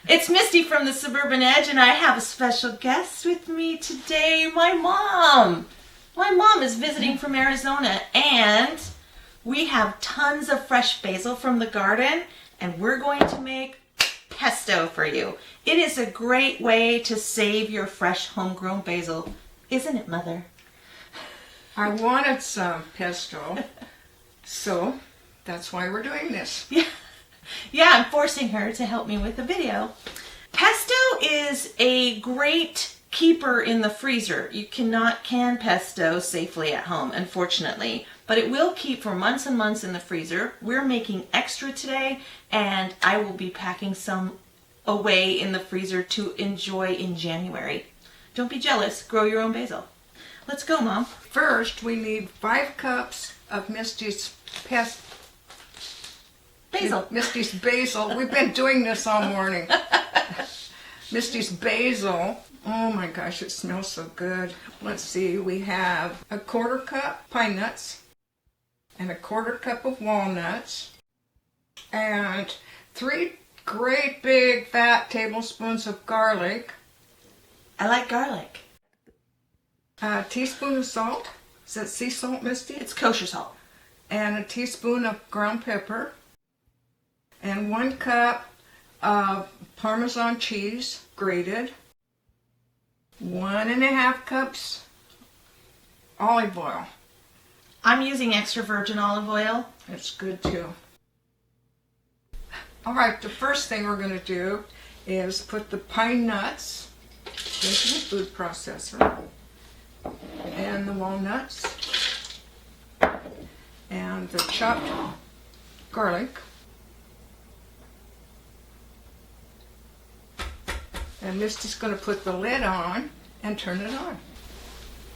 It's Misty from the Suburban Edge, and I have a special guest with me today, my mom. My mom is visiting from Arizona, and we have tons of fresh basil from the garden, and we're going to make pesto for you. It is a great way to save your fresh homegrown basil, isn't it, Mother? I wanted some pesto, so that's why we're doing this. Yeah, I'm forcing her to help me with the video. Pesto is a great keeper in the freezer. You cannot can pesto safely at home, unfortunately, but it will keep for months and months in the freezer. We're making extra today, and I will be packing some away in the freezer to enjoy in January. Don't be jealous, grow your own basil. Let's go, Mom. First, we need 5 cups of Misty's basil. We've been doing this all morning. Misty's basil. Oh my gosh, it smells so good. Let's see, we have a 1/4 cup pine nuts and a 1/4 cup of walnuts and 3 great big fat tablespoons of garlic. I like garlic. A teaspoon of salt. Is that sea salt, Misty? It's kosher salt. And a teaspoon of ground pepper. And 1 cup of Parmesan cheese, grated. 1.5 cups olive oil. I'm using extra virgin olive oil. It's good too. All right, the first thing we're going to do is put the pine nuts into the food processor, and the walnuts, and the chopped garlic, and Misty's going to put the lid on and turn it on.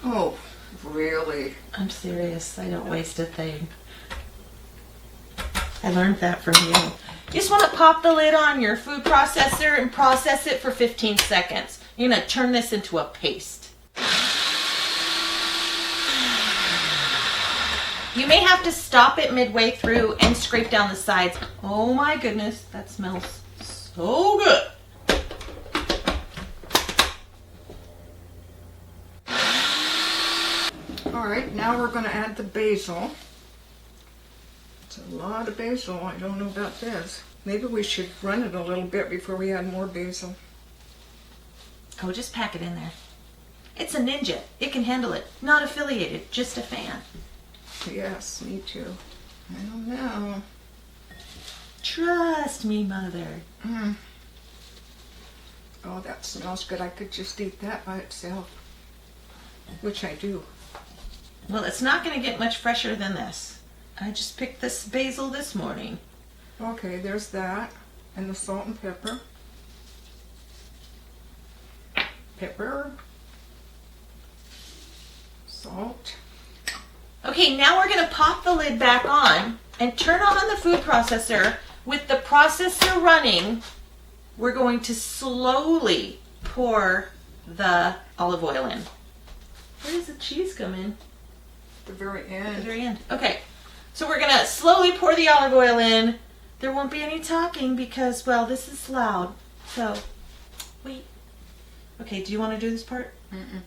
Oh, really? I'm serious. I don't waste a thing. I learned that from you. You just want to pop the lid on your food processor and process it for 15 seconds. You're going to turn this into a paste. You may have to stop it midway through and scrape down the sides. Oh my goodness, that smells so good. All right, now we're going to add the basil. It's a lot of basil. I don't know about this. Maybe we should run it a little bit before we add more basil. Oh, just pack it in there. It's a ninja. It can handle it. Not affiliated, just a fan. Yes, me too. I don't know. Trust me, Mother. Oh, that smells good. I could just eat that by itself, which I do. Well, it's not going to get much fresher than this. I just picked this basil this morning. Okay, there's that. And the salt and pepper. Pepper. Salt. Okay, now we're going to pop the lid back on and turn on the food processor. With the processor running, we're going to slowly pour the olive oil in. Where does the cheese come in? At the very end. At the very end. Okay, so we're going to slowly pour the olive oil in. There won't be any talking because, well, this is loud. So, wait. Okay, do you want to do this part? Mm-mm.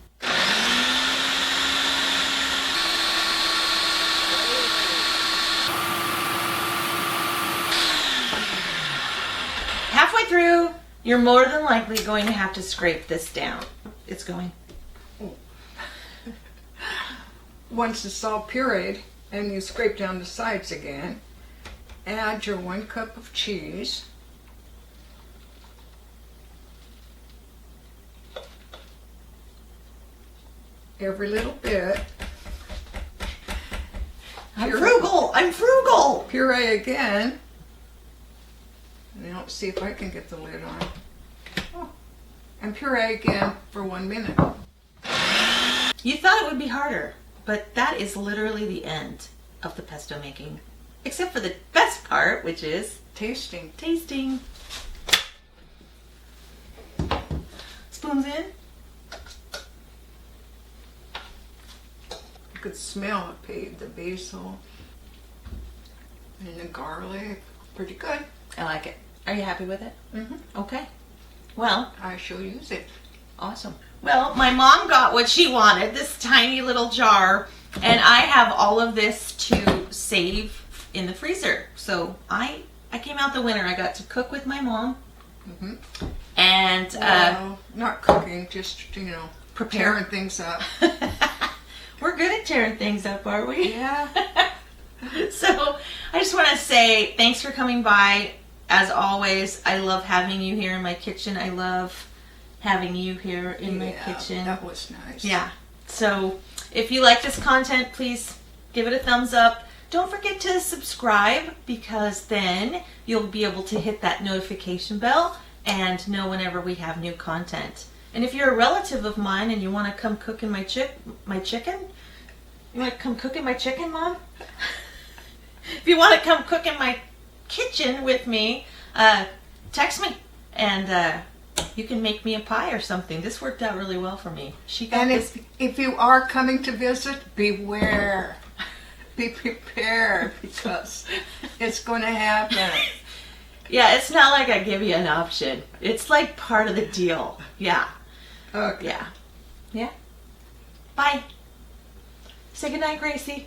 Halfway through, you're more than likely going to have to scrape this down. It's going. Once it's all pureed and you scrape down the sides again, add your 1 cup of cheese. Every little bit. I'm frugal. Puree again. Now let's see if I can get the lid on. Oh. And puree again for 1 minute. You thought it would be harder, but that is literally the end of the pesto making. Except for the best part, which is Tasting. tasting. Spoons in. You could smell the basil and the garlic. Pretty good. I like it. Are you happy with it? Mm-hmm. Okay. Well, I shall use it. awesome. Well, my mom got what she wanted, this tiny little jar, and I have all of this to save in the freezer. So I came out the winner. I got to cook with my mom. Mm-hmm. And Well, not cooking, just, prepare. tearing things up. We're good at tearing things up, aren't we? Yeah. So I just want to say thanks for coming by. As always, I love having you here in my kitchen. I love having you here in my kitchen. That was nice. Yeah. So if you like this content, please give it a thumbs up. Don't forget to subscribe, because then you'll be able to hit that notification bell and know whenever we have new content. And if you're a relative of mine and you want to come cook in my chicken, you want to come cook in my chicken, Mom? If you want to come cook in my kitchen with me, text me, and you can make me a pie or something. This worked out really well for me. She got And this. if you are coming to visit, beware. Be prepared, because it's going to happen. Yeah, it's not like I give you an option. It's like part of the deal. Yeah. Okay. Yeah. Yeah. Bye. Say goodnight, Gracie.